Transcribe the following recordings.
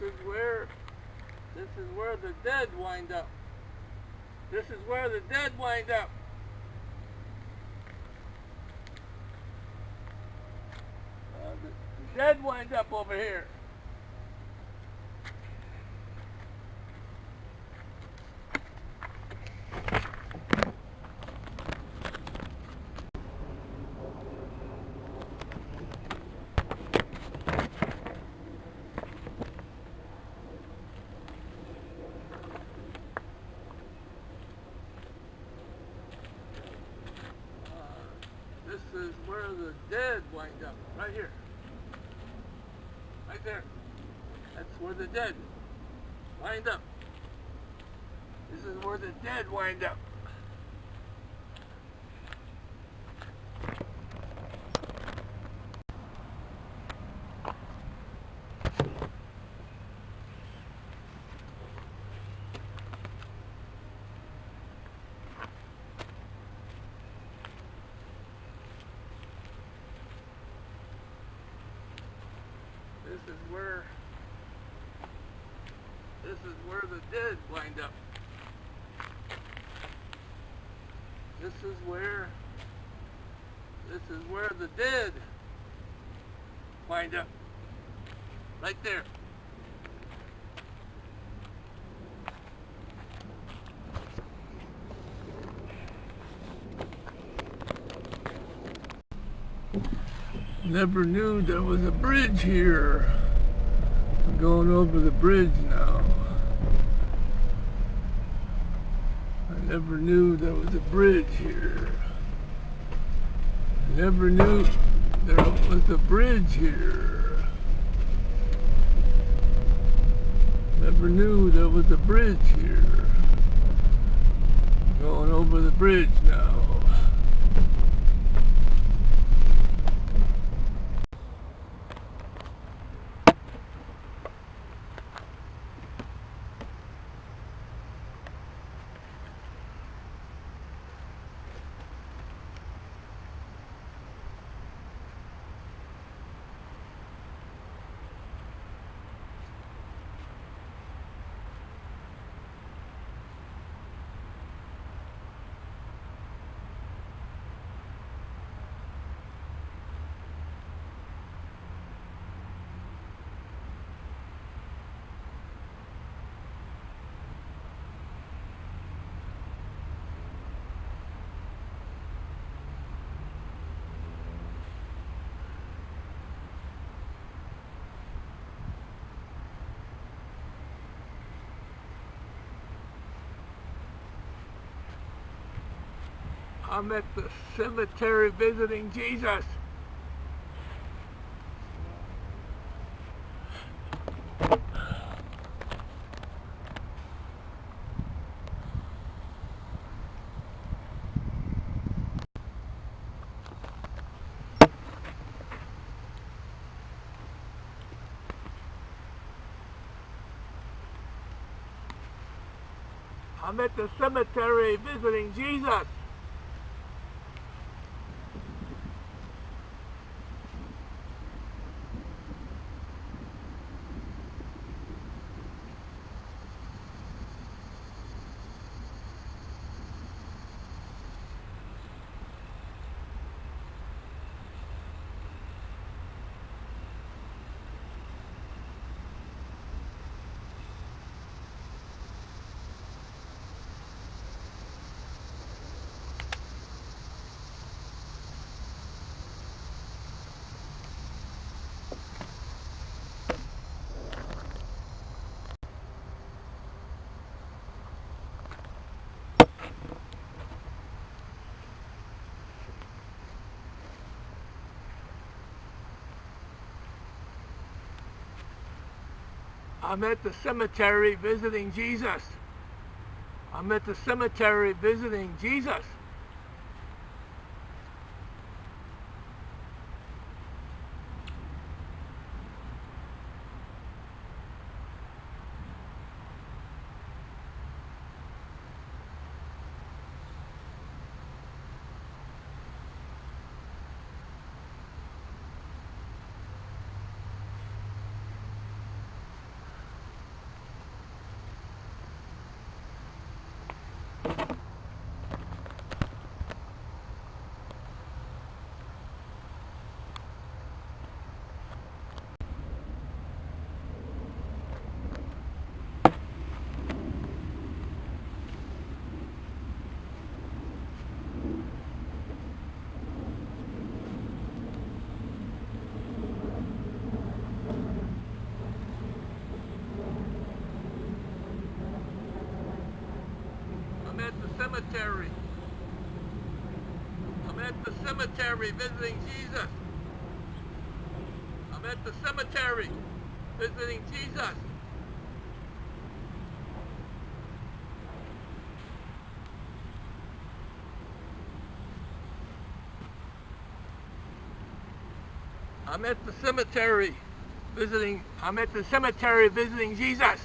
This is where the dead wind up. This is where the dead wind up. The dead wind up over here. This is where the dead wind up, right here. Right there. That's where the dead wind up. This is where the dead wind up. This is where the dead wind up. This is where the dead wind up. Right there. Never knew there was a bridge here. I'm going over the bridge now. I never knew there was a bridge here. I never knew there was a bridge here. Never knew there was a bridge here. I'm going over the bridge now. I'm at the cemetery visiting Jesus. I'm at the cemetery visiting Jesus. I'm at the cemetery visiting Jesus. I'm at the cemetery visiting Jesus. I'm at the cemetery. I'm at the cemetery visiting Jesus. I'm at the cemetery visiting Jesus. I'm at the cemetery visiting Jesus.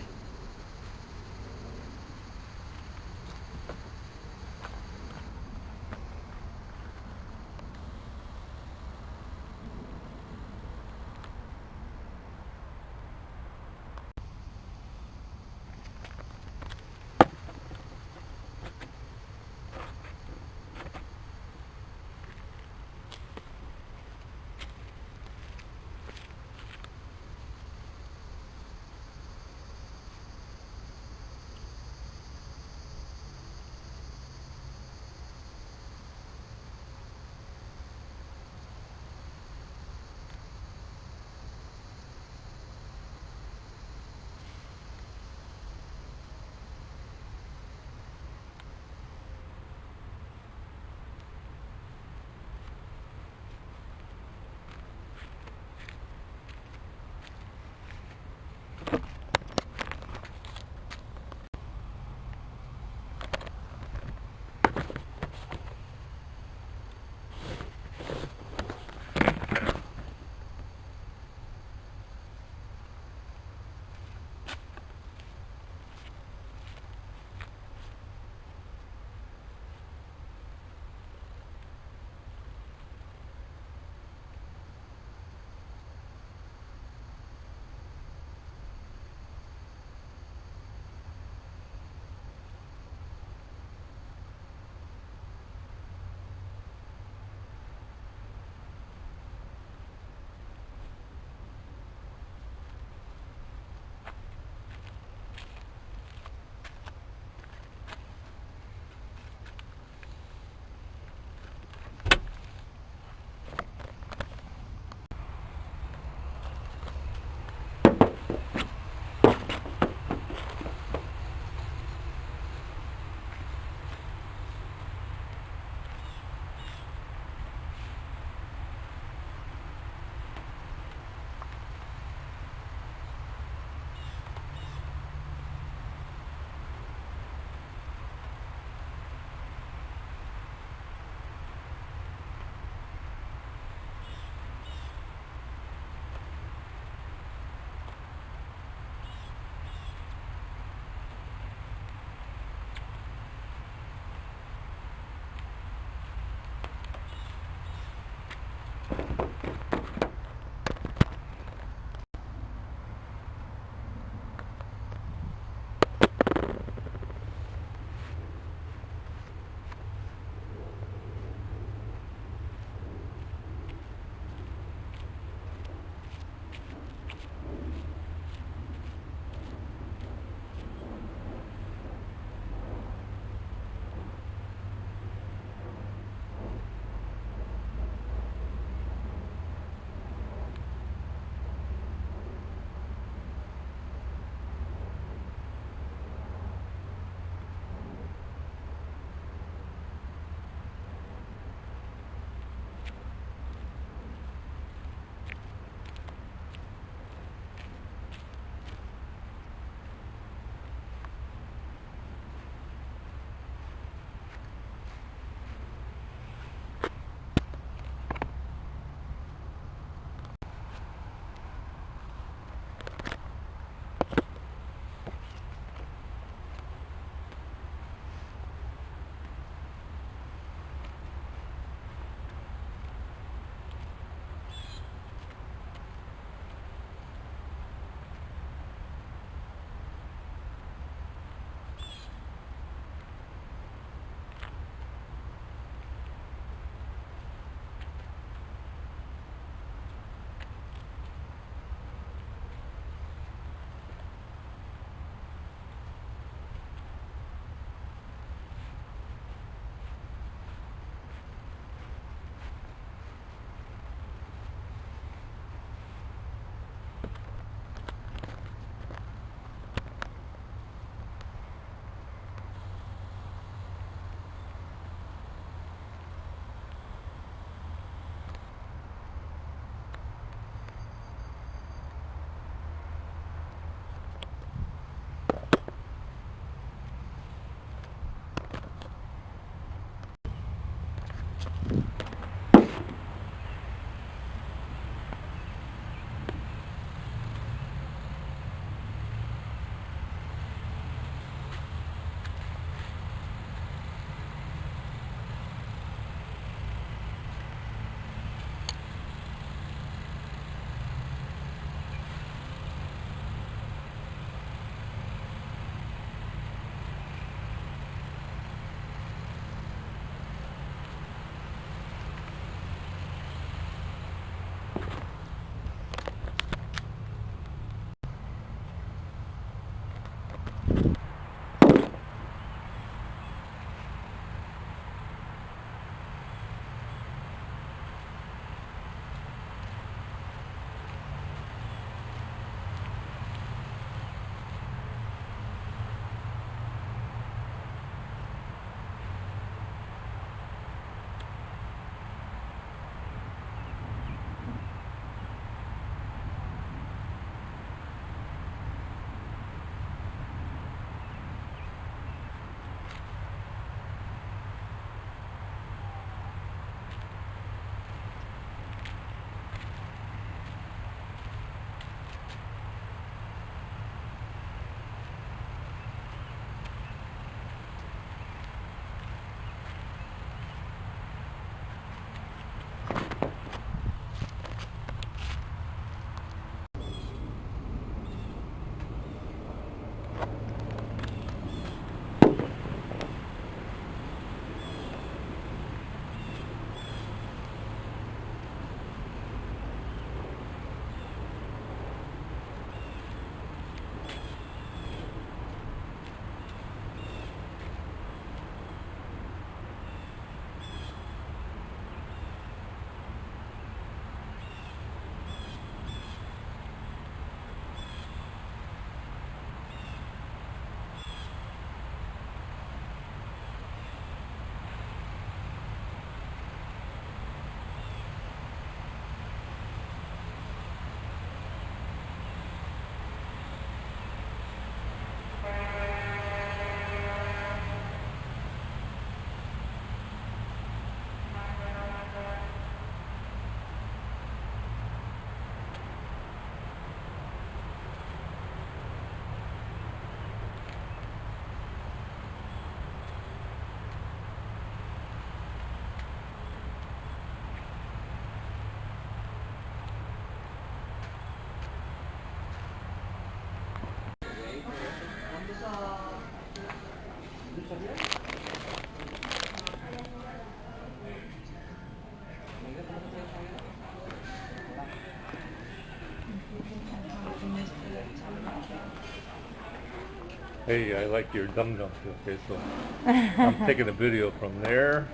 Hey, I like your dum dums. Okay, so I'm taking a video from there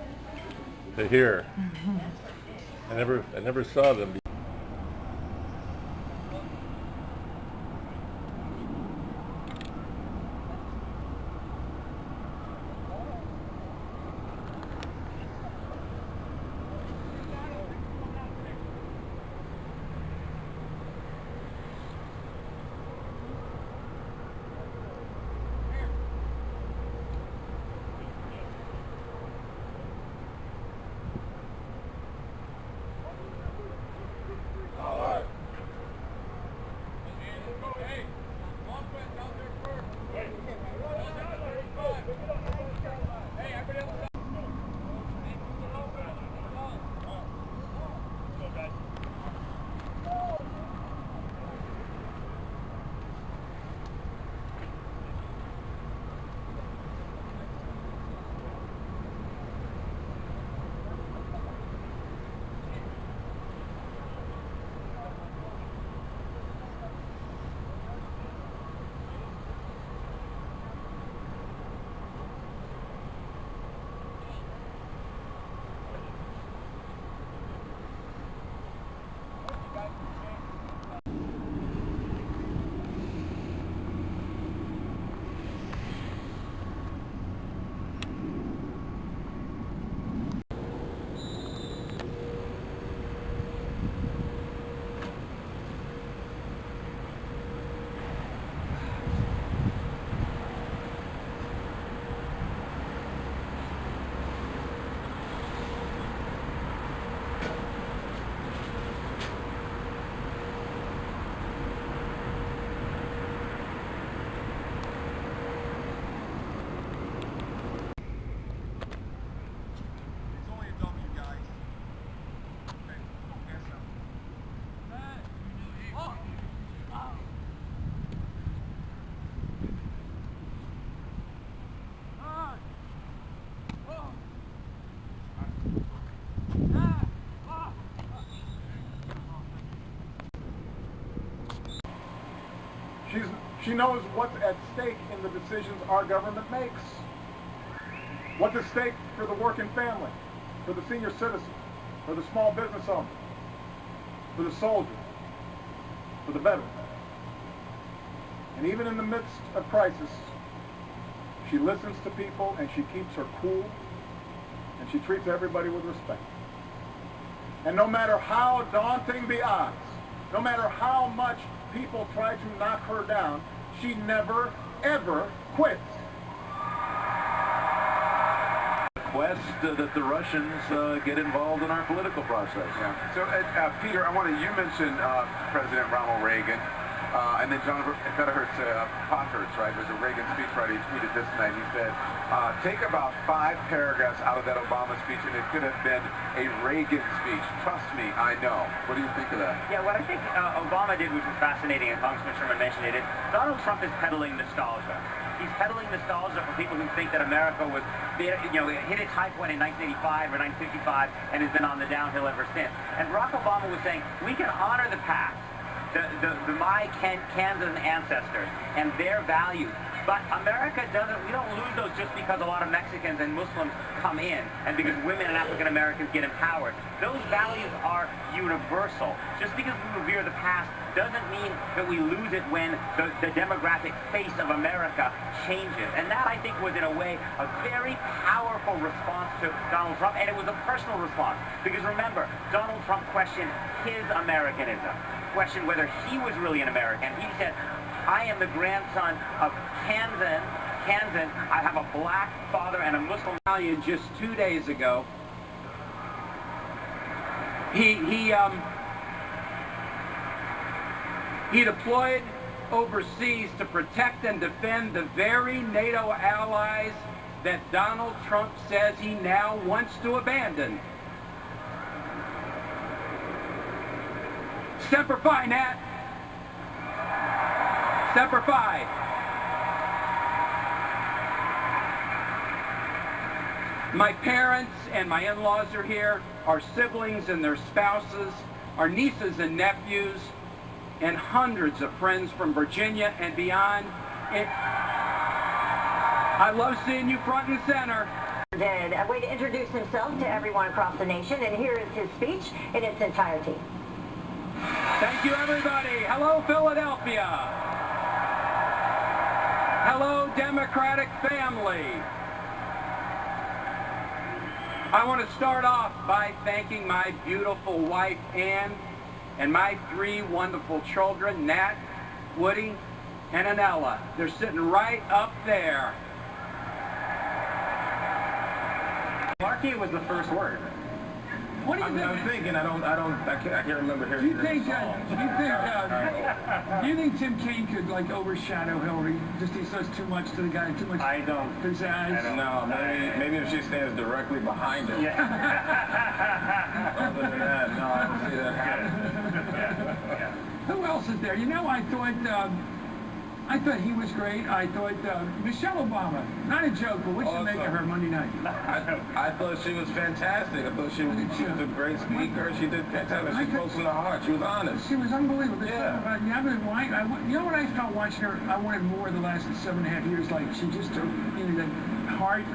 to here. I never saw them before. She knows what's at stake in the decisions our government makes. What's at stake for the working family, for the senior citizen, for the small business owner, for the soldier, for the veteran. And even in the midst of crisis, she listens to people and she keeps her cool and she treats everybody with respect. And no matter how daunting the odds, no matter how much people try to knock her down, she never, ever quits. Request that the Russians get involved in our political process. Yeah. So, Peter, you mentioned President Ronald Reagan, and then John Federhurst, Potthurst, right? There's a Reagan speechwriter. He tweeted this tonight. He said, take about 5 paragraphs out of that Obama speech, and it could have been a Reagan speech. Trust me, I know. What do you think of that? Yeah, what I think Obama did, which was fascinating, and Congressman Sherman mentioned it, is Donald Trump is peddling nostalgia. He's peddling nostalgia for people who think that America was, hit its high point in 1985 or 1955 and has been on the downhill ever since. And Barack Obama was saying, we can honor the past, my Kansas ancestors and their values. But America we don't lose those just because a lot of Mexicans and Muslims come in and because women and African Americans get empowered. Those values are universal. Just because we revere the past doesn't mean that we lose it when the demographic face of America changes. And that, I think, was in a way a very powerful response to Donald Trump, and it was a personal response. Because remember, Donald Trump questioned his Americanism, questioned whether he was really an American. He said, I am the grandson of Kansas. I have a black father and a Muslim. Just 2 days ago, he deployed overseas to protect and defend the very NATO allies that Donald Trump says he now wants to abandon. Semper Fi, Nat. Semper Fi. My parents and my in-laws are here, our siblings and their spouses, our nieces and nephews, and hundreds of friends from Virginia and beyond. I love seeing you front and center. Did a way to introduce himself to everyone across the nation, and here is his speech in its entirety. Thank you, everybody. Hello, Philadelphia. Hello, Democratic family. I want to start off by thanking my beautiful wife, Ann, and my 3 wonderful children, Nat, Woody, and Anella. They're sitting right up there. Malarkey was the first word. What do you think? I'm thinking. I can't remember hearing. Do you think Tim Kaine could overshadow Hillary? Just he says too much to the guy, too much. I don't. Pizzazz. No, maybe if she stands directly behind him. Yeah. Other than that, no, I don't see that happening. Yeah. Who else is there? I thought he was great. I thought Michelle Obama, not a joke, but what you make of her Monday night? I thought she was fantastic. I thought she was a great speaker. She did fantastic. She spoke from the heart. She was honest. She was unbelievable. Yeah. You know what I felt watching her? I wanted more the last 7.5 years. She just took the heart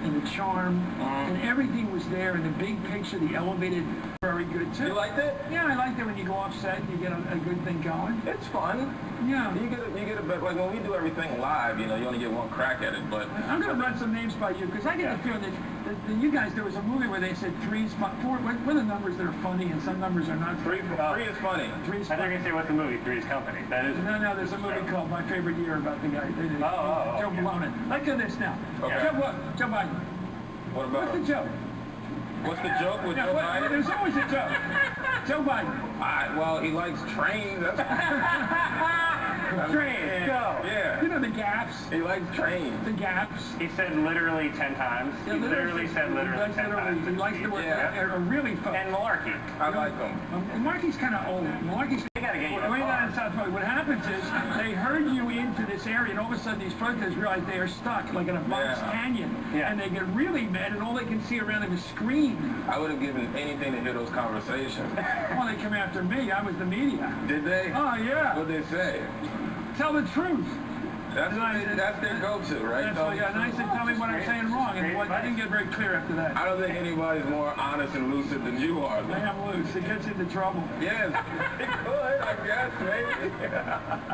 and the charm, and everything was there, and the big picture, the elevated, very good too. You liked it? Yeah, I liked it when you go off set and you get a good thing going. It's fun. Yeah. You get a better, when we do everything live, you only get one crack at it, but... I'm going to run some names by you, because I get the feeling that you guys, there was a movie where they said 3's fun, 4, what are the numbers that are funny and some numbers are not funny? 3 is funny. 3's I funny. think I say what's the movie, Three's Company. That is. No, there's a movie called My Favorite Year about the guy. Joe Malone. Let's do this now. Okay. Joe Biden. What about... What's the joke? What's the joke with Joe Biden? There's always a joke. Joe Biden. Well, he likes trains. That's... Trains, go. Yeah. You know the gaps. He likes trains. The gaps. He said literally 10 times. He literally said literally 10 times. He likes the word. Yeah. Really fun. And Malarkey. I like him. Malarkey's kind of old. Malarkey's... They gotta get you a Way car. down in South Florida. What happens is they herd you into this area, and all of a sudden these protesters realize they are stuck like in a box canyon, and they get really mad, and all they can see around them is scream. I would have given anything to hear those conversations. Well, they come after me. I was the media. Did they? Oh yeah. What'd they say? tell the truth. That's their go-to, right? And I said, tell me what I'm saying wrong. And I didn't get very clear after that. I don't think anybody's more honest and lucid than you are. I am loose. It gets into trouble. Yes, it could, I guess, maybe.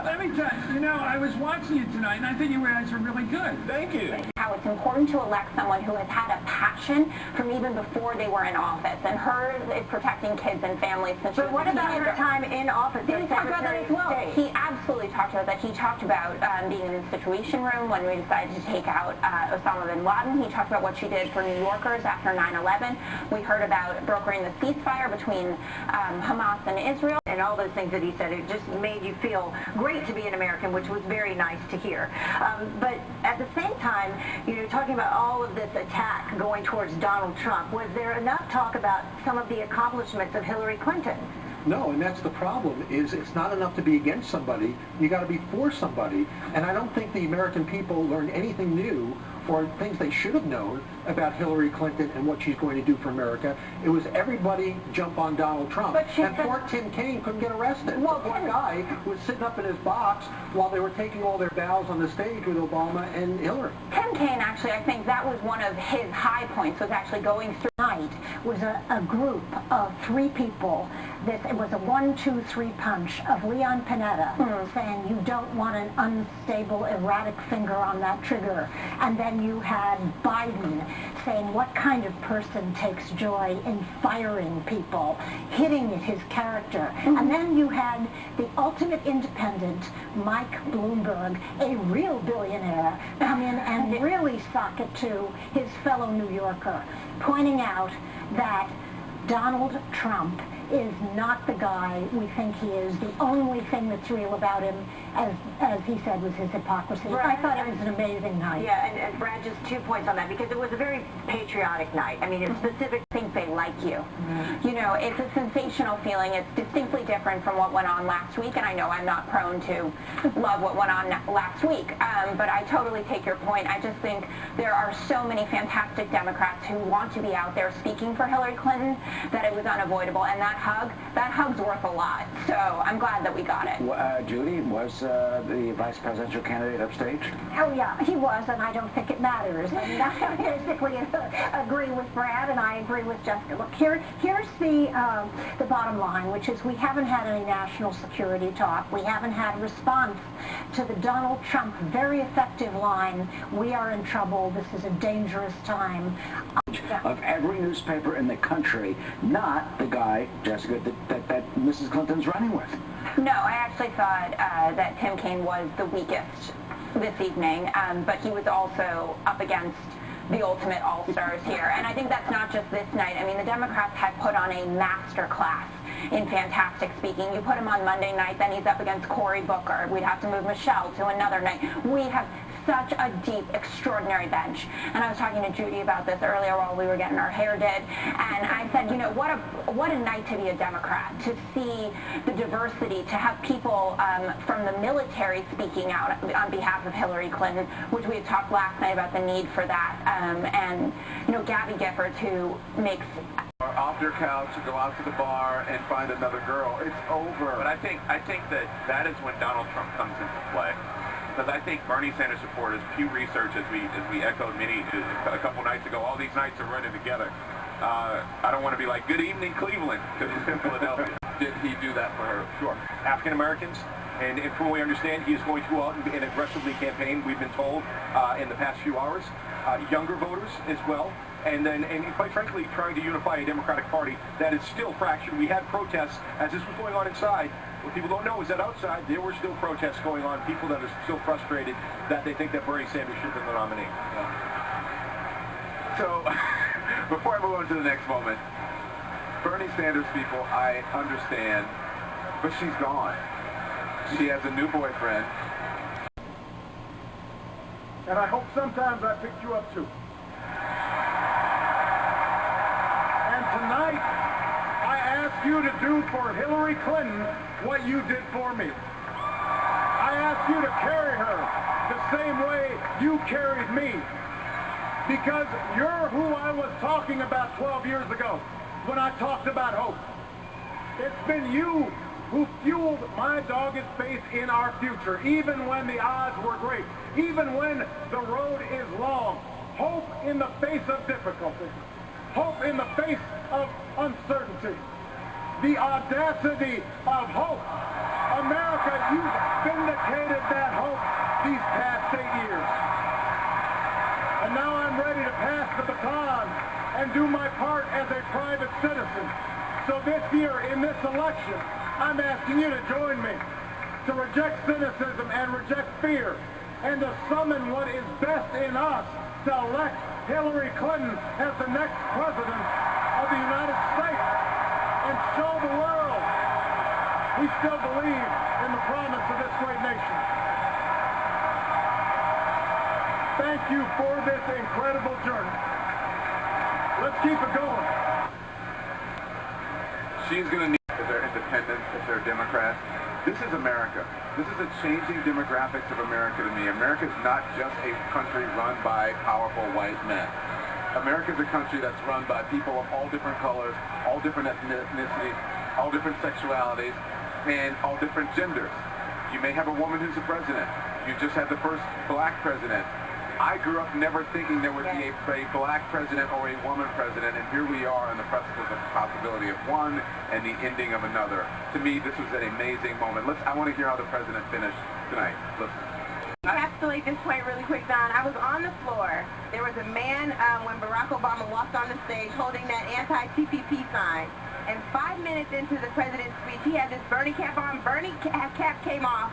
Let me tell you, I was watching you tonight, and I think you guys were really good. Thank you. How it's important to elect someone who has had a passion from even before they were in office, and hers is protecting kids and families. But what about her time in office? Did he talk about that as well? He absolutely talked about that. He talked about being in the Situation Room when we decided to take out Osama bin Laden. He talked about what she did for New Yorkers after 9/11. We heard about brokering the ceasefire between Hamas and Israel. And all those things that he said, it just made you feel great to be an American, which was very nice to hear. But at the same time, talking about all of this attack going towards Donald Trump, was there enough talk about some of the accomplishments of Hillary Clinton? No, and that's the problem, is it's not enough to be against somebody, you got to be for somebody. And I don't think the American people learned anything new or things they should have known about Hillary Clinton and what she's going to do for America. It was everybody jump on Donald Trump. And poor Tim Kaine couldn't get arrested. Well, the poor guy was sitting up in his box while they were taking all their bows on the stage with Obama and Hillary. Tim Kaine, actually, I think that was one of his high points, was actually going through. Night was a group of 3 people. It was a 1-2-3 punch of Leon Panetta saying you don't want an unstable, erratic finger on that trigger. And then you had Biden saying what kind of person takes joy in firing people, hitting at his character. And then you had the ultimate independent, Mike Bloomberg, a real billionaire, come in and really sock it to his fellow New Yorker, pointing out that Donald Trump is not the guy we think he is. The only thing that's real about him, as he said, was his hypocrisy. I thought it was an amazing night. Yeah, and Brad, just 2 points on that, because it was a very patriotic night. I mean, it's specific. Think they like you. It's a sensational feeling. It's distinctly different from what went on last week, and I know I'm not prone to love what went on last week, but I totally take your point. I just think there are so many fantastic Democrats who want to be out there speaking for Hillary Clinton that it was unavoidable, and that hug's worth a lot. So I'm glad that we got it. Judy, was the vice presidential candidate upstage? Oh yeah, he was, and I don't think it matters. And I basically agree with Brad, and I agree with Jessica. Look, here's the bottom line, which is we haven't had any national security talk. We haven't had response to the Donald Trump very effective line, we are in trouble, this is a dangerous time. Of every newspaper in the country, not the guy, Jessica, that Mrs. Clinton's running with. No, I actually thought that Tim Kaine was the weakest this evening, but he was also up against the ultimate all-stars here. And I think that's not just this night. I mean, the Democrats have put on a master class in fantastic speaking. You put him on Monday night, then he's up against Cory Booker. We'd have to move Michelle to another night. We have such a deep, extraordinary bench. And I was talking to Judy about this earlier while we were getting our hair did. And I said, what a night to be a Democrat, to see the diversity, to have people from the military speaking out on behalf of Hillary Clinton, which we had talked last night about the need for that. And Gabby Giffords, who makes off your couch and go out to the bar and find another girl. It's over. But I think that is when Donald Trump comes into play. Because I think Bernie Sanders supporters, Pew Research, as we echoed a couple nights ago, all these nights are running together. I don't want to be like, good evening, Cleveland, because he's in Philadelphia. Did he do that for her? Sure. African Americans, and from what we understand, he is going to go out and aggressively campaign, we've been told, in the past few hours. Younger voters as well. And quite frankly, trying to unify a Democratic Party that is still fractured. We had protests as this was going on inside. What people don't know is that outside, there were still protests going on, people that are still frustrated that they think that Bernie Sanders should have been the nominee. So, before I move on to the next moment, Bernie Sanders people, I understand, but she's gone. She has a new boyfriend. And I hope sometimes I picked you up too. And tonight, I ask you to do for Hillary Clinton what you did for me. I ask you to carry her the same way you carried me. Because you're who I was talking about 12 years ago when I talked about hope. It's been you who fueled my dogged faith in our future, even when the odds were great, even when the road is long. Hope in the face of difficulty. Hope in the face of uncertainty. The audacity of hope. America, you've vindicated that hope these past 8 years. And now I'm ready to pass the baton and do my part as a private citizen. So this year, in this election, I'm asking you to join me to reject cynicism and reject fear and to summon what is best in us to elect Hillary Clinton as the next president of the United States and show the world we still believe in the promise of this great nation. Thank you for this incredible journey. Let's keep it going. She's going to need, if they're independents, if they're Democrats. This is America. This is the changing demographics of America to me. America is not just a country run by powerful white men. America is a country that's run by people of all different colors, all different ethnicities, all different sexualities, and all different genders. You may have a woman who's the president. You just had the first black president. I grew up never thinking there would be a black president or a woman president, and here we are on the precipice of the possibility of one and the ending of another. To me, this was an amazing moment. I want to hear how the president finished tonight. Listen. Encapsulate this point really quick, Don. I was on the floor. There was a man when Barack Obama walked on the stage holding that anti-TPP sign. And 5 minutes into the president's speech, he had this Bernie cap on. Bernie cap came off.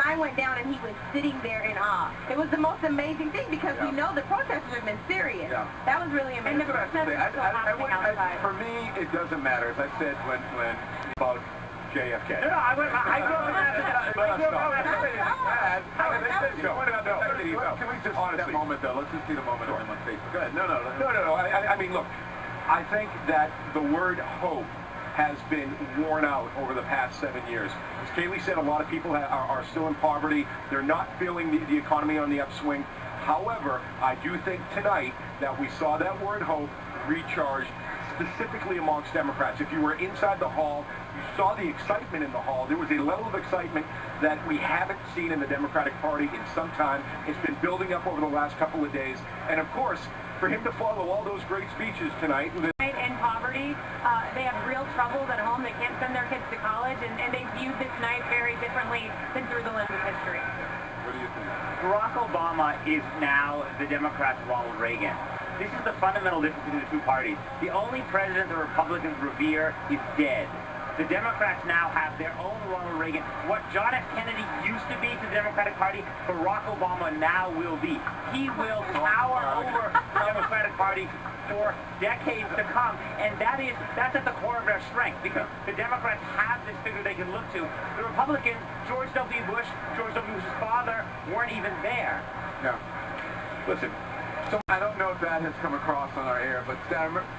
Sign went down, and he was sitting there in awe. It was the most amazing thing because we know the protesters have been serious. Yeah. That was really amazing. And the protesters still happening outside. For me, it doesn't matter. As I said when about JFK. No, I grew up in that. Can we just honestly that moment though? Let's just see the moment on Facebook. Go ahead. No. I mean, look, I think that the word hope has been worn out over the past 7 years. As Kaylee said, a lot of people are still in poverty. They're not feeling the economy on the upswing. However, I do think tonight that we saw that word hope recharged specifically amongst Democrats. If you were inside the hall, you saw the excitement in the hall. There was a level of excitement that we haven't seen in the Democratic Party in some time. It's been building up over the last couple of days. And of course, for him to follow all those great speeches tonight. In poverty, they have real troubles at home. They can't send their kids to college, and they viewed this night very differently than through the lens of history. What do you think? Barack Obama is now the Democrats' Ronald Reagan. This is the fundamental difference between the two parties. The only president the Republicans revere is dead. The Democrats now have their own Ronald Reagan. What John F. Kennedy used to be to the Democratic Party, Barack Obama now will be. He will tower over the Democratic Party for decades to come, and that's at the core of their strength, because the Democrats have this figure they can look to. The Republicans, George W. Bush's father, weren't even there. Yeah. Listen. So I don't know if that has come across on our air, but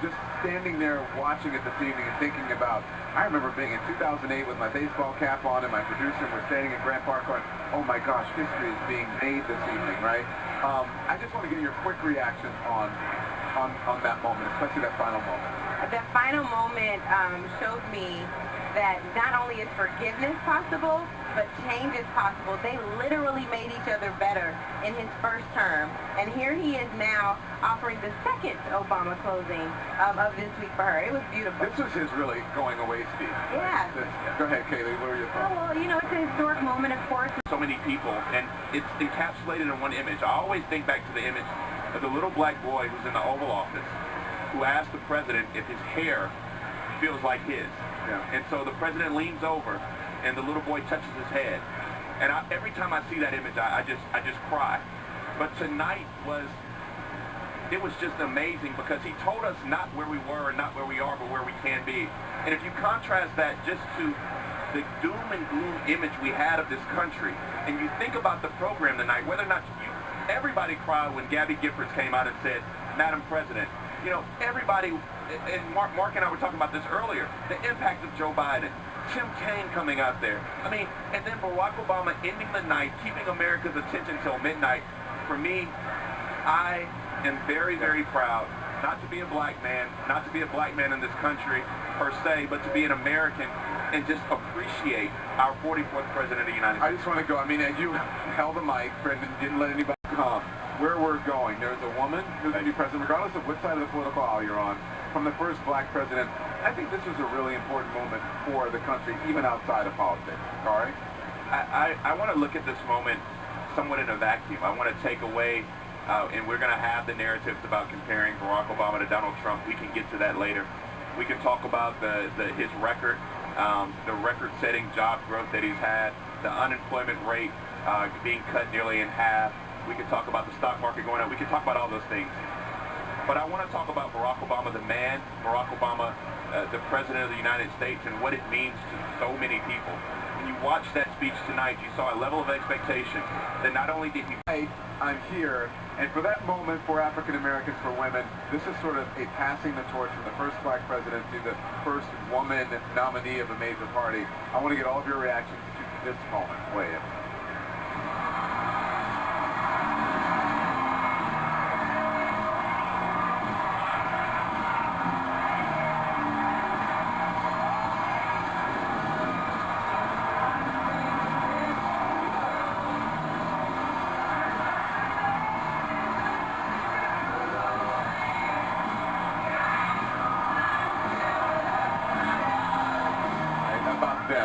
just standing there watching it this evening and thinking about, I remember being in 2008 with my baseball cap on and my producer, and we're standing in Grant Park going, oh my gosh, history is being made this evening, right? I just want to get your quick reaction on that moment, especially that final moment. That final moment showed me that not only is forgiveness possible, but change is possible. They literally made each other better in his first term. And here he is now offering the second Obama closing of this week for her. It was beautiful. This was his really going away speech. Yeah. Go ahead, Kaylee. What are your thoughts? Well, it's a historic moment, of course. So many people, and it's encapsulated in one image. I always think back to the image of the little black boy who's in the Oval Office who asked the president if his hair feels like his. Yeah. And so the president leans over, and the little boy touches his head. And every time I see that image, I just cry. But tonight was just amazing, because he told us not where we were and not where we are, but where we can be. And if you contrast that just to the doom and gloom image we had of this country, and you think about the program tonight, whether or not everybody cried when Gabby Giffords came out and said, Madam President. Everybody, and Mark and I were talking about this earlier, the impact of Joe Biden, Tim Kaine coming out there. I mean, and then Barack Obama ending the night, keeping America's attention till midnight. For me, I am very, very proud not to be a black man, not to be a black man in this country per se, but to be an American and just appreciate our 44th President of the United States. I just want to go. I mean, as you held the mic, Brendan didn't let anybody come. Where we're going, there's a woman who's going to be president, regardless of which side of the political aisle you're on, from the first black president. I think this was a really important moment for the country, even outside of politics. Kari? I want to look at this moment somewhat in a vacuum. I want to take away, and we're going to have the narratives about comparing Barack Obama to Donald Trump. We can get to that later. We can talk about his record, the record-setting job growth that he's had, the unemployment rate being cut nearly in half. We can talk about the stock market going up. We can talk about all those things. But I want to talk about Barack Obama, the man, Barack Obama, the President of the United States, and what it means to so many people. When you watched that speech tonight, you saw a level of expectation that not only did he... I'm here, and for that moment for African Americans, for women, this is sort of a passing the torch from the first black president to the first woman nominee of a major party. I want to get all of your reactions to this moment. Weigh in.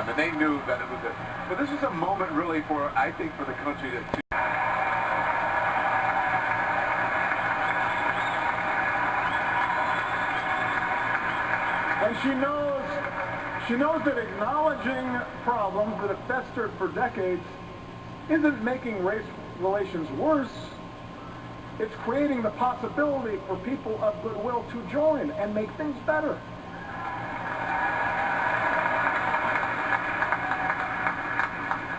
And they knew that it was it. But this is a moment really for, I think, for the country to... And she knows that acknowledging problems that have festered for decades isn't making race relations worse. It's creating the possibility for people of goodwill to join and make things better.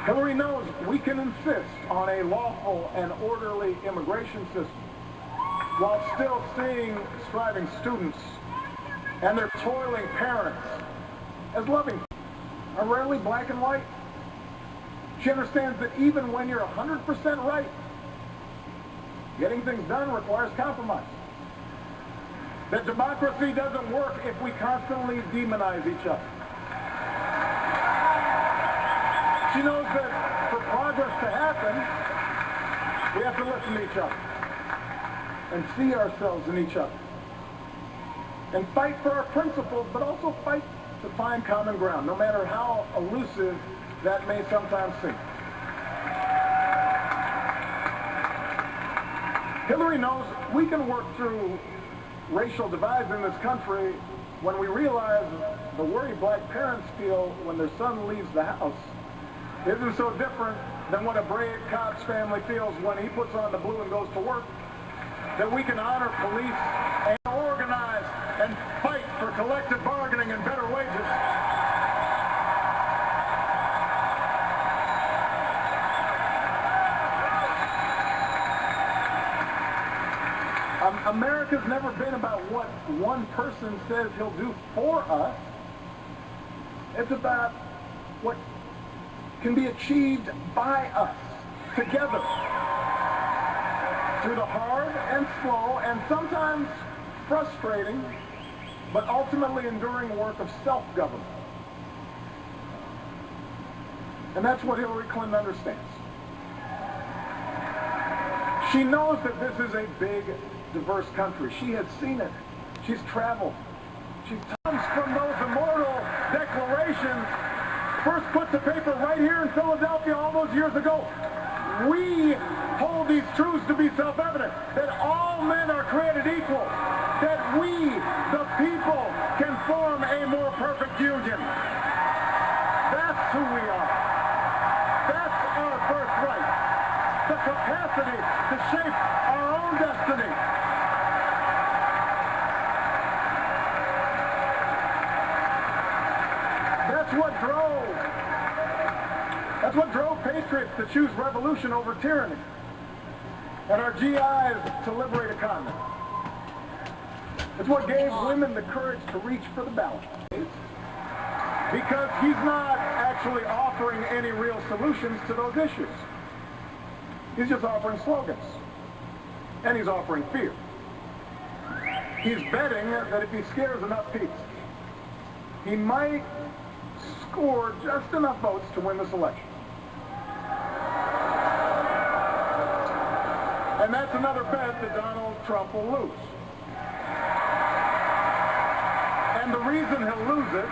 Hillary knows we can insist on a lawful and orderly immigration system while still seeing striving students and their toiling parents as loving are rarely black and white. She understands that even when you're 100% right, getting things done requires compromise. That democracy doesn't work if we constantly demonize each other. She knows that for progress to happen, we have to listen to each other and see ourselves in each other and fight for our principles, but also fight to find common ground, no matter how elusive that may sometimes seem. Hillary knows we can work through racial divides in this country when we realize the worry black parents feel when their son leaves the house isn't so different than what a brave cop's family feels when he puts on the blue and goes to work. That we can honor police and organize and fight for collective bargaining and better wages. America's never been about what one person says he'll do for us. It's about what can be achieved by us, together, through the hard and slow and sometimes frustrating, but ultimately enduring work of self-government. And that's what Hillary Clinton understands. She knows that this is a big, diverse country. She has seen it. She's traveled. She comes from those immortal declarations first put to paper right here in Philadelphia all those years ago. We hold these truths to be self-evident, that all men are created equal, that we, the people, can form a more perfect union. That's who we are. That's our birthright, the capacity to shape our own destiny. That's what drove patriots to choose revolution over tyranny, and our GIs to liberate a continent. It's what gave women the courage to reach for the ballot. Because he's not actually offering any real solutions to those issues. He's just offering slogans. And he's offering fear. He's betting that if he scares enough people, he might score just enough votes to win this election. And that's another bet that Donald Trump will lose. And the reason he'll lose it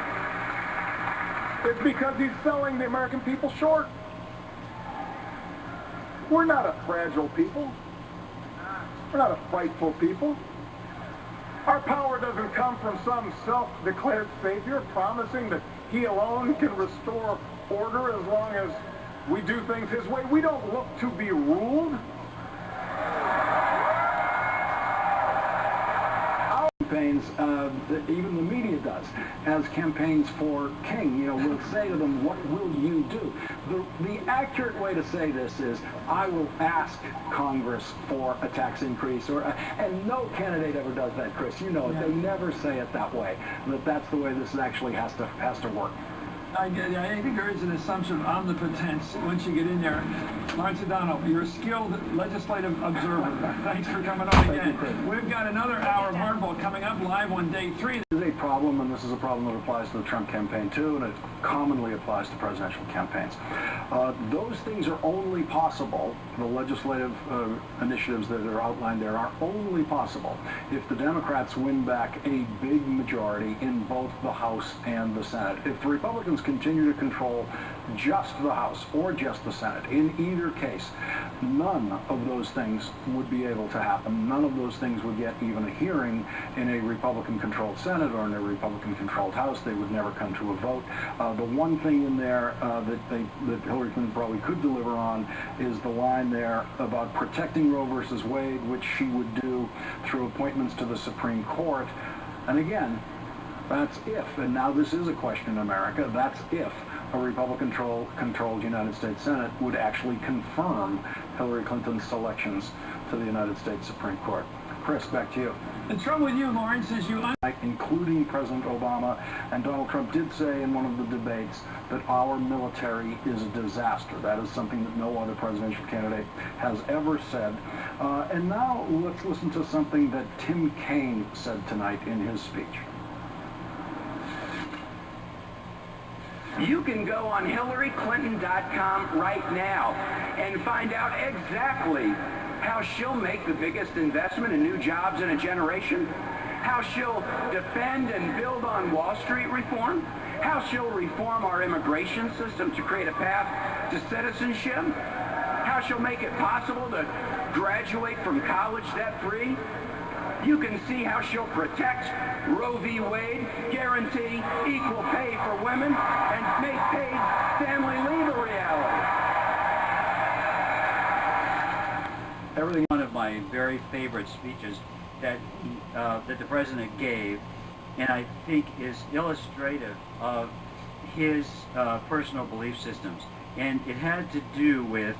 is because he's selling the American people short. We're not a fragile people. We're not a frightful people. Our power doesn't come from some self-declared savior promising that he alone can restore order as long as we do things his way. We don't look to be ruled. Campaigns, even the media does, as campaigns for King. You know, we'll say to them, what will you do? The accurate way to say this is, I will ask Congress for a tax increase, and no candidate ever does that, Chris. You know it. They never say it that way. That's the way this actually has to work. I think there is an assumption of omnipotence once you get in there. Lawrence O'Donnell, you're a skilled legislative observer. Thanks for coming on again. We've got another hour of Hardball coming up live on day 3. This is a problem, and this is a problem that applies to the Trump campaign too, and it commonly applies to presidential campaigns. Those things are only possible, the legislative initiatives that are outlined there are only possible if the Democrats win back a big majority in both the House and the Senate. If the Republicans continue to control just the House or just the Senate, in either case, none of those things would be able to happen. None of those things would get even a hearing in a Republican-controlled Senate or in a Republican-controlled House. They would never come to a vote. The one thing in there that Hillary Clinton probably could deliver on is the line there about protecting Roe versus Wade, which she would do through appointments to the Supreme Court. And again, that's if, and now this is a question in America, that's if a Republican-controlled United States Senate would actually confirm Hillary Clinton's selections to the United States Supreme Court. Chris, back to you. The trouble with you, Lawrence, is including President Obama, and Donald Trump did say in one of the debates that our military is a disaster. That is something that no other presidential candidate has ever said. And now let's listen to something that Tim Kaine said tonight in his speech. You can go on HillaryClinton.com right now and find out exactly how she'll make the biggest investment in new jobs in a generation, how she'll defend and build on Wall Street reform, how she'll reform our immigration system to create a path to citizenship, how she'll make it possible to graduate from college debt-free. You can see how she'll protect Roe v. Wade, guarantee equal pay for women, and make paid family leave a reality. One of my very favorite speeches that the president gave, and I think is illustrative of his personal belief systems. And it had to do with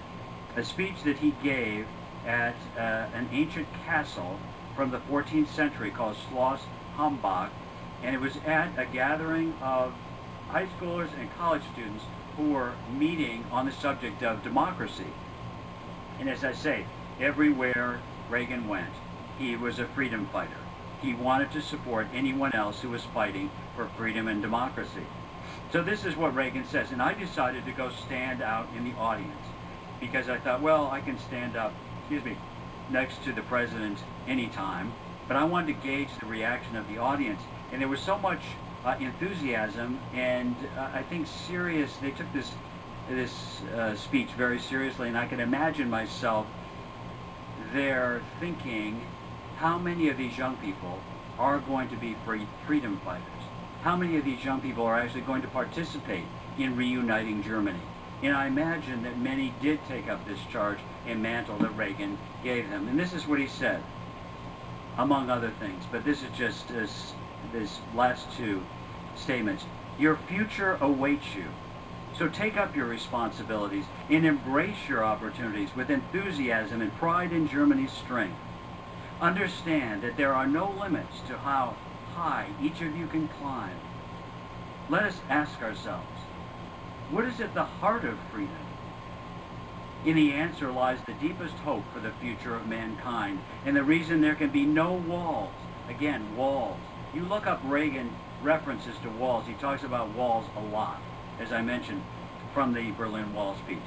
a speech that he gave at an ancient castle from the 14th century called Schloss Hambach, and it was at a gathering of high schoolers and college students who were meeting on the subject of democracy. And as I say, everywhere Reagan went, he was a freedom fighter. He wanted to support anyone else who was fighting for freedom and democracy. So this is what Reagan says, and I decided to go stand out in the audience because I thought, well, I can stand up, next to the president anytime, but I wanted to gauge the reaction of the audience. And there was so much enthusiasm, and I think they took this speech very seriously, and I can imagine myself there thinking, how many of these young people are going to be freedom fighters? How many of these young people are actually going to participate in reuniting Germany? And I imagine that many did take up this charge and mantle that Reagan gave them. And this is what he said, among other things, but this is just this last two statements. Your future awaits you. So take up your responsibilities and embrace your opportunities with enthusiasm and pride in Germany's strength. Understand that there are no limits to how high each of you can climb. Let us ask ourselves, what is at the heart of freedom? In the answer lies the deepest hope for the future of mankind, and the reason there can be no walls. Again, walls. You look up Reagan references to walls. He talks about walls a lot, as I mentioned, from the Berlin Wall speech.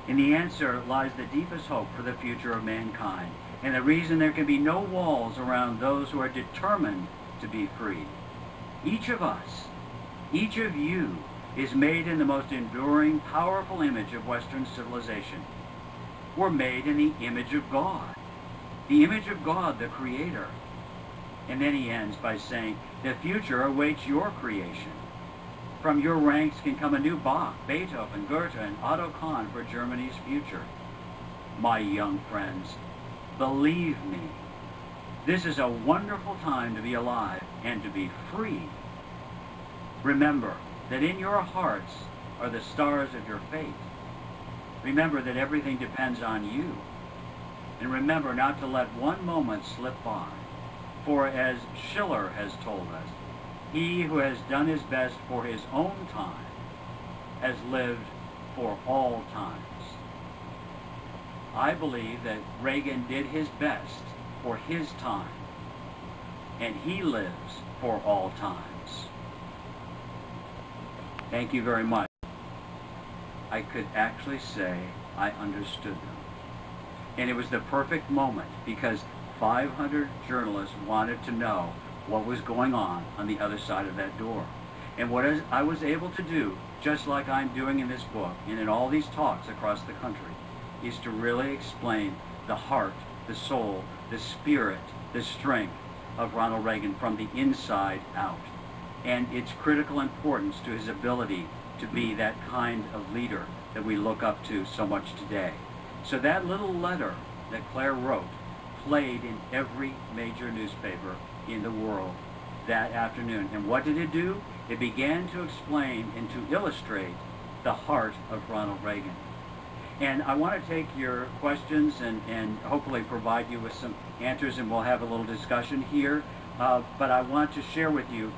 In the answer lies the deepest hope for the future of mankind, and the reason there can be no walls around those who are determined to be free. Each of us, each of you, is made in the most enduring, powerful image of Western civilization. We're made in the image of God, the image of God, the Creator. And then he ends by saying, the future awaits your creation. From your ranks can come a new Bach, Beethoven, Goethe, and Otto Kahn for Germany's future. My young friends, believe me, this is a wonderful time to be alive and to be free. Remember that in your hearts are the stars of your fate. Remember that everything depends on you. And remember not to let one moment slip by. For as Schiller has told us, he who has done his best for his own time has lived for all times. I believe that Reagan did his best for his time, and he lives for all times. Thank you very much. I could actually say I understood them. And it was the perfect moment because 500 journalists wanted to know what was going on the other side of that door. And what I was able to do, just like I'm doing in this book and in all these talks across the country, is to really explain the heart, the soul, the spirit, the strength of Ronald Reagan from the inside out, and its critical importance to his ability to be that kind of leader that we look up to so much today. So that little letter that Claire wrote played in every major newspaper in the world that afternoon. And what did it do? It began to explain and to illustrate the heart of Ronald Reagan. And I want to take your questions and hopefully provide you with some answers, and we'll have a little discussion here. But I want to share with you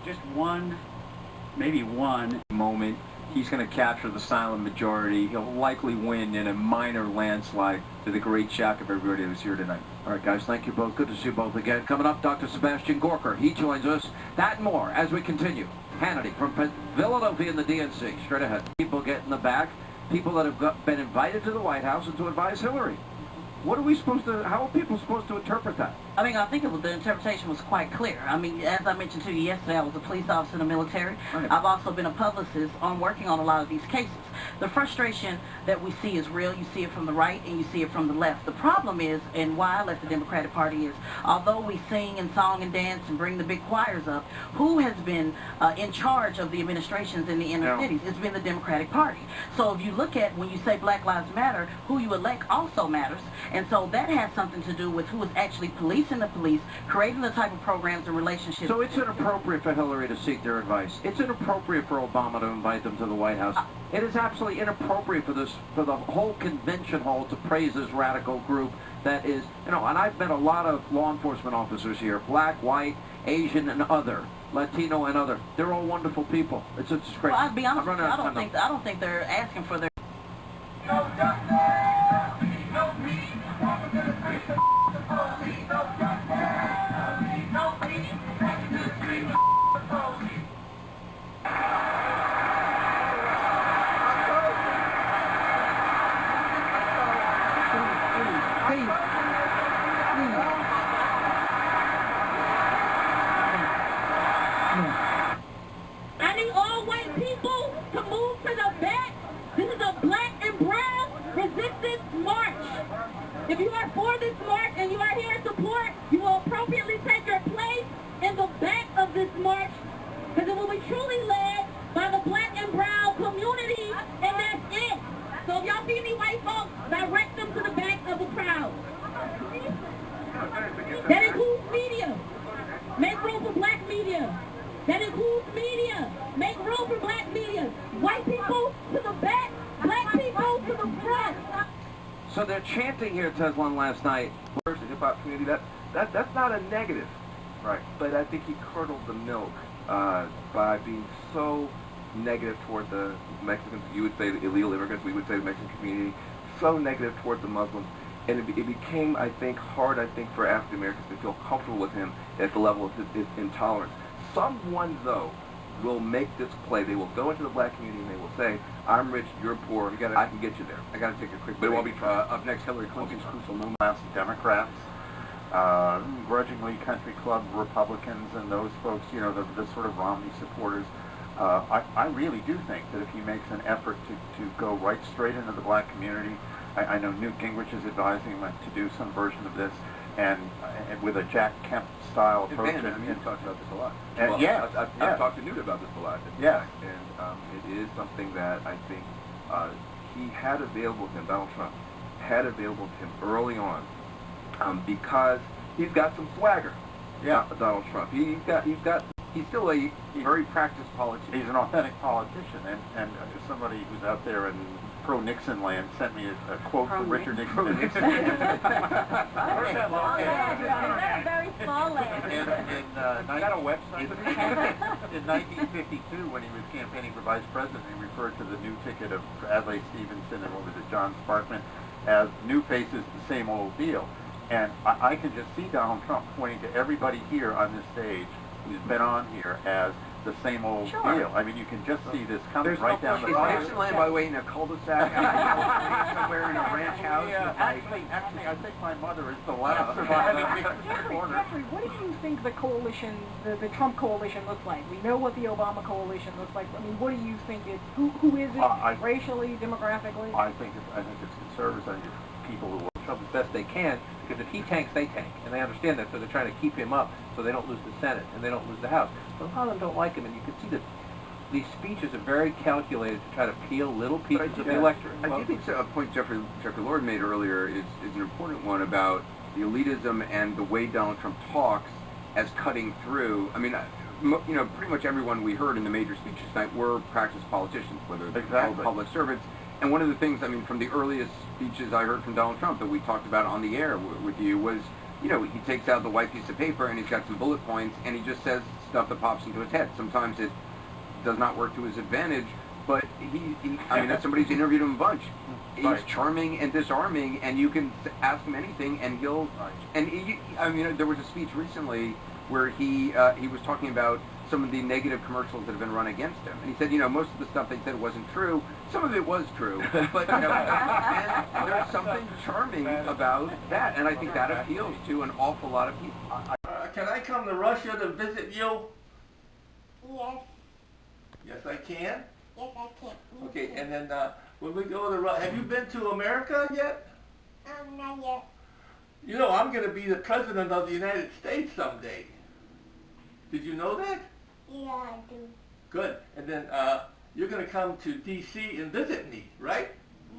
just maybe one moment. He's going to capture the silent majority. He'll likely win in a minor landslide, to the great shock of everybody who's here tonight. All right, guys, thank you both. Good to see you both again. Coming up, Dr. Sebastian Gorka. He joins us. That and more as we continue. Hannity from Philadelphia in the DNC. Straight ahead. People get in the back. People that have been invited to the White House and to advise Hillary. What are we supposed to, how are people supposed to interpret that? I mean, I think the interpretation was quite clear. I mean, as I mentioned to you yesterday, I was a police officer in the military. Right. I've also been a publicist working on a lot of these cases. The frustration that we see is real. You see it from the right and you see it from the left. The problem is, and why I left the Democratic Party is, although we sing and song and dance and bring the big choirs up, who has been in charge of the administrations in the inner cities? It's been the Democratic Party. So if you look at, when you say Black Lives Matter, who you elect also matters. And so that has something to do with who is actually policing the police, creating the type of programs and relationships. So it's inappropriate for Hillary to seek their advice. It's inappropriate for Obama to invite them to the White House. It is absolutely inappropriate for the whole convention hall to praise this radical group that is, you know, and I've met a lot of law enforcement officers here, black, white, Asian, and other, Latino and other. They're all wonderful people. It's crazy. Well, I'll be honest with you, I don't think they're asking for their... I need all white people to move to the back. This is a black and brown resistance march. If you are for this march and you are here in support, you will appropriately take your place in the back of this march, because it will be truly led by the black and brown community, and that's it. So if y'all see any white folks, direct them to the back of the crowd. That includes media. Make room for black media. That includes media. Make room for black media. White people to the back, black people to the front. So they're chanting here, Teslan, last night. The hip-hop community, that's not a negative. Right. But I think he curdled the milk by being so negative toward the Mexicans. You would say the illegal immigrants. We would say the Mexican community. So negative toward the Muslims. and it became, I think, hard, for African Americans to feel comfortable with him at the level of his intolerance. Someone, though, will make this play. They will go into the black community and they will say, "I'm rich, you're poor. I can get you there." I got to take a quick break. But it won't be up next. Hillary Clinton's crucial no Class Democrats, grudgingly country club Republicans, and those folks, you know, the sort of Romney supporters. I really do think that if he makes an effort to go right straight into the black community, I know Newt Gingrich is advising him to do some version of this, and with a Jack Kemp style approach. Ben, we've talked about this a lot. Well, I've talked to Newt about this a lot. Yeah. And it is something that I think he had available to him, Donald Trump, had available to him early on, because he's got some swagger. Yeah. Donald Trump. He's still a very practiced politician. He's an authentic politician, and somebody who's out there in pro-Nixon land sent me a quote from Richard Nixon. Is that a very small land? Is that a website? In 1952, when he was campaigning for vice president, he referred to the new ticket of Adlai Stevenson and John Sparkman as new faces, the same old deal. And I can just see Donald Trump pointing to everybody here on this stage who's been on here as the same old deal. I mean, you can just see this coming right down the line. Is Nixon land, by the way, in a cul-de-sac somewhere in a ranch house? Actually, I think my mother is the last surviving corner. Jeffrey, what do you think the coalition, the Trump coalition looks like? We know what the Obama coalition looks like. I mean, what do you think it? Who is it? Racially, demographically? I think it's conservatives. I think it's people who will Trump as best they can, because if he tanks, they tank, and they understand that, so they're trying to keep him up so they don't lose the Senate and they don't lose the House. But a lot of them don't like him, and you can see that these speeches are very calculated to try to peel little pieces of the electorate. I do think a point Jeffrey Lord made earlier is an important one about the elitism and the way Donald Trump talks as cutting through. I mean, you know, pretty much everyone we heard in the major speeches tonight were practiced politicians, whether they're public servants. And one of the things, I mean, from the earliest speeches I heard from Donald Trump that we talked about on the air with you was, you know, he takes out the white piece of paper and he's got some bullet points and he just says stuff that pops into his head. Sometimes it does not work to his advantage, but I mean, that's somebody who's interviewed him a bunch. He's charming and disarming, and you can ask him anything, and he'll. And I mean, there was a speech recently where he was talking about some of the negative commercials that have been run against him, and he said, you know, most of the stuff they said wasn't true. Some of it was true, but you know, and there's something charming about that, and I think that appeals to an awful lot of people. Can I come to Russia to visit you? Yes. Yes, I can. Yes, I can. Okay, and then when we go to Russia, have you been to America yet? Not yet. You know, I'm going to be the president of the United States someday. Did you know that? Yeah, I do. Good. And then you're going to come to D.C. and visit me, right?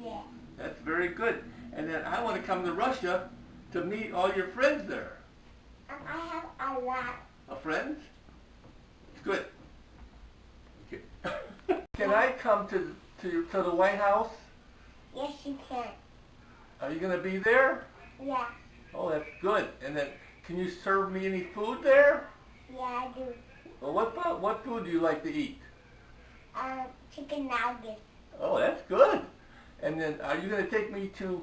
Yeah. That's very good. And then I want to come to Russia to meet all your friends there. I have a lot. Of friends? It's good. Okay. Can I come to the White House? Yes, you can. Are you going to be there? Yeah. Oh, that's good. And then, can you serve me any food there? Yeah, I do. Well, what food do you like to eat? Chicken nuggets. Oh, that's good. And then, are you going to take me to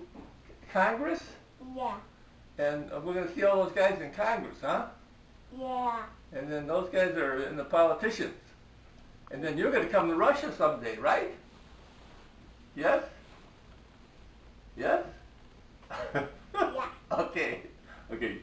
Congress? Yeah. And we're going to see all those guys in Congress, huh? Yeah. And then those guys are in the politicians. And then you're going to come to Russia someday, right? Yes? Yes? Yeah. Okay. Okay.